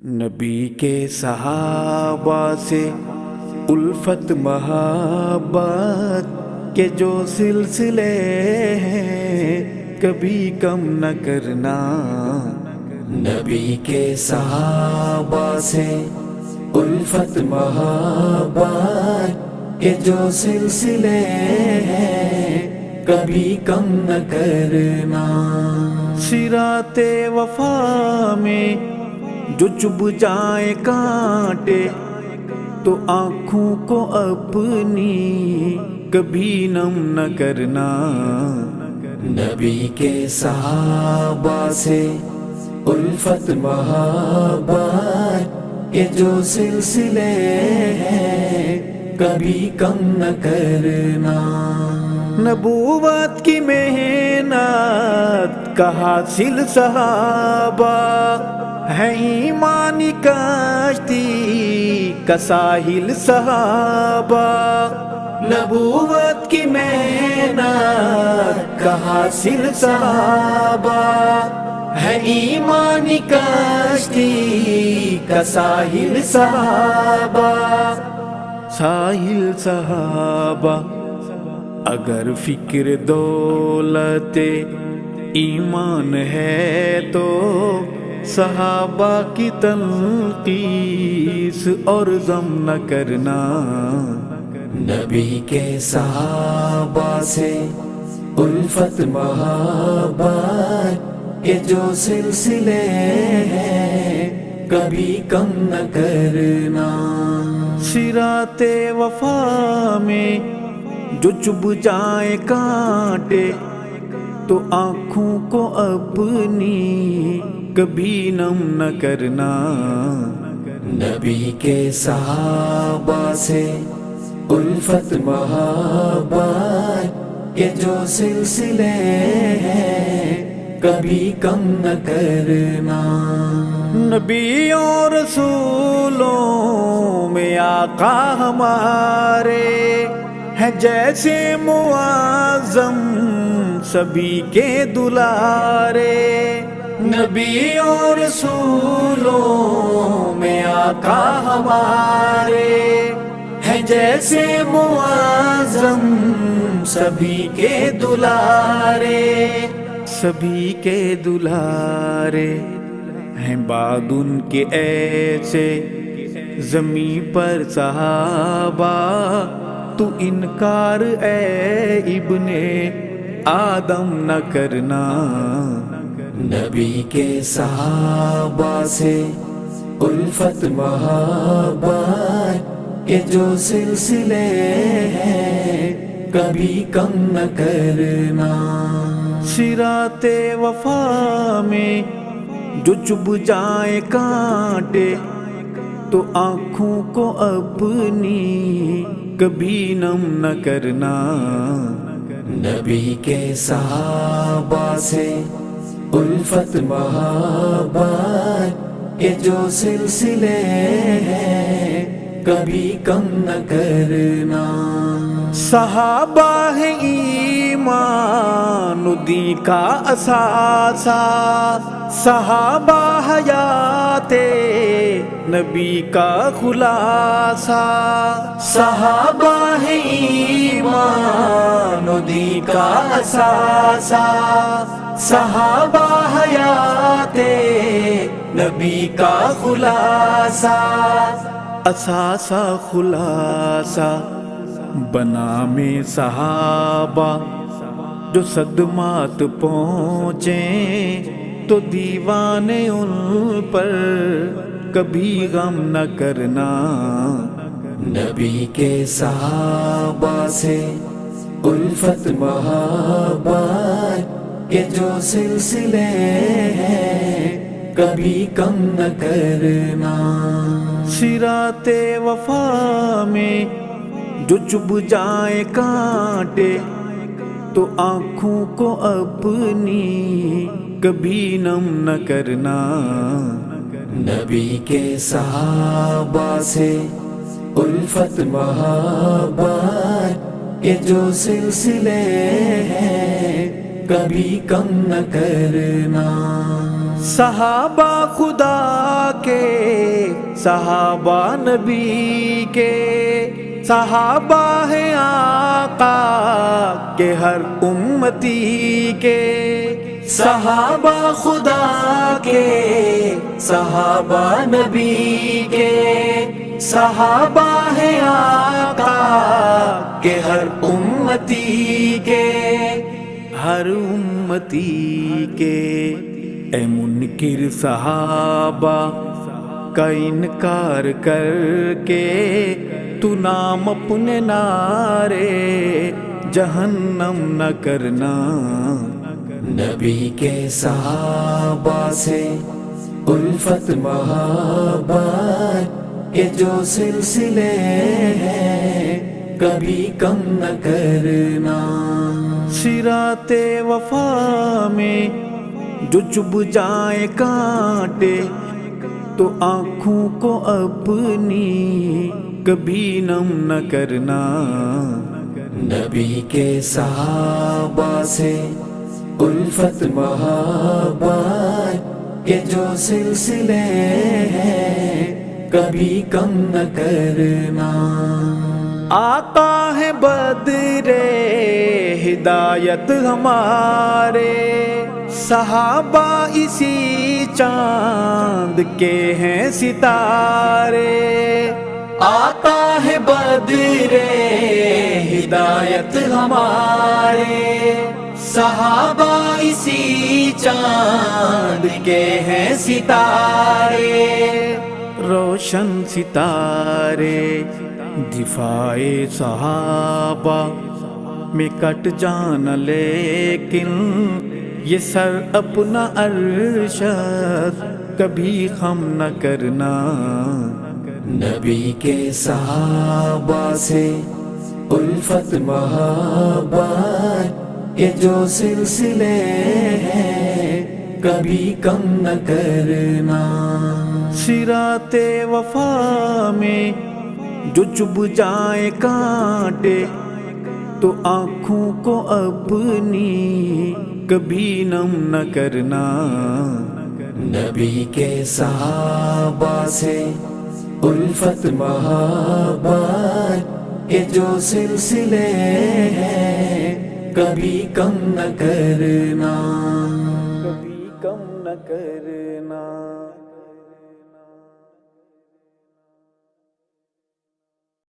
نبی کے صحابہ سے الفت محبت کے جو سلسلے ہیں کبھی کم نہ کرنا۔ نبی کے صحابہ سے الفت محبت کے جو سلسلے ہیں کبھی کم نہ کرنا۔ صراط وفا میں جو چبھ جائے کانٹے تو آنکھوں کو اپنی کبھی نم نہ کرنا۔ نبی کے صحابہ سے الفت محبت کے جو سلسلے ہیں کبھی کم نہ کرنا۔ نبوت کی محنت کا حاصل صحابہ ہے، ایمانی کشتی کا ساحل صحابہ۔ نبوت کی محنت کا حاصل صحابہ ہے، ایمانی کشتی کا ساحل صحابہ۔ ساحل صحابہ اگر فکر دولت ایمان ہے تو صحابہ کی تنقیس اور ذم نہ کرنا۔ نبی کے صحابہ سے الفت محبت کے جو سلسلے ہیں کبھی کم نہ کرنا۔ صراط وفا میں جو چبھ جائے کانٹے تو آنکھوں کو اپنی کبھی نم نہ کرنا۔ نبی کے صحابہ سے الفت محبت کے جو سلسلے ہیں کبھی کم نہ کرنا۔ نبیوں رسولوں میں آقا ہمارے ہیں جیسے معظم سبھی کے دلارے۔ نبیوں رسولوں میں آقا ہمارے ہیں جیسے معظم سبھی کے دلارے۔ سبھی کے دلارے ہیں بعد ان کے ایسے زمیں پر صحابہ، تو انکار اے ابن آدم نہ کرنا۔ نبی کے صحابہ سے الفت محبت کے جو سلسلے ہیں کبھی کم نہ کرنا۔ صراط وفا میں جو چبھ جائے کانٹے تو آنکھوں کو اپنی کبھی نم نہ کرنا۔ نبی کے صحابہ سے الفت محبت کے جو سلسلے ہیں کبھی کم نہ کرنا۔ صحابہ ہے ایمان و دین کا اثاثہ، صحابہ حیات نبی کا خلاصہ۔ صحابہ ہے ایمان و دین کا اثاثہ، صحابہ حیات نبی کا خلاصہ۔ اثاثہ خلاصہ بنا میں صحابہ جو صدمات پہنچیں تو دیوانے ان پر کبھی غم نہ کرنا۔ نبی کے صحابہ سے الفت محبت کے جو سلسلے ہیں کبھی کم نہ کرنا۔ صراط وفا میں جو چبھ جائے کانٹے تو آنکھوں کو اپنی کبھی نم نہ کرنا۔ نبی کے صحابہ سے الفت محبت کے جو سلسلے ہیں کبھی کم نہ کرنا۔ صحابہ خدا کے صحابہ نبی کے، صحابہ ہیں آقا کے ہر امتی کے، صحابہ خدا کے، صحابہ نبی کے، صحابہ ہیں آقا کے ہر امتی کے، ہر امتی کے۔ اے منکر صحابہ کا انکار کر کے، تو نام اپنے نعرے جہنم نہ کرنا۔ نبی کے صحابہ سے الفت محبت کے جو سلسلے ہیں کبھی کم نہ کرنا۔ صراط وفا میں جو چبھ جائے کانٹے، تو آنکھوں کو اپنی کبھی نم نہ کرنا۔ نبی کے صحابہ سے الفت محبت کے جو سلسلے ہیں کبھی کم نہ کرنا۔ آقا ہے بدر ہدایت ہمارے، صحابہ اسی چاند کے ہیں ستارے۔ آقا ہے بدر ہدایت ہمارے، صحابہ اسی چاند کے ہیں ستارے۔ روشن ستارے دفاع صحابہ میں کٹ جانا، لیکن یہ سر اپنا ارشد کبھی خم نہ کرنا۔ نبی کے صحابہ سے الفت محبت کے جو سلسلے ہیں کبھی کم نہ کرنا۔ صراط وفا میں جو چبھ جائے کانٹے، تو آنکھوں کو اپنی کبھی نم نہ کرنا۔ نبی کے صحابہ سے الفت محبت کے جو سلسلے ہیں کبھی کم نہ کرنا، کبھی کم نہ کرنا۔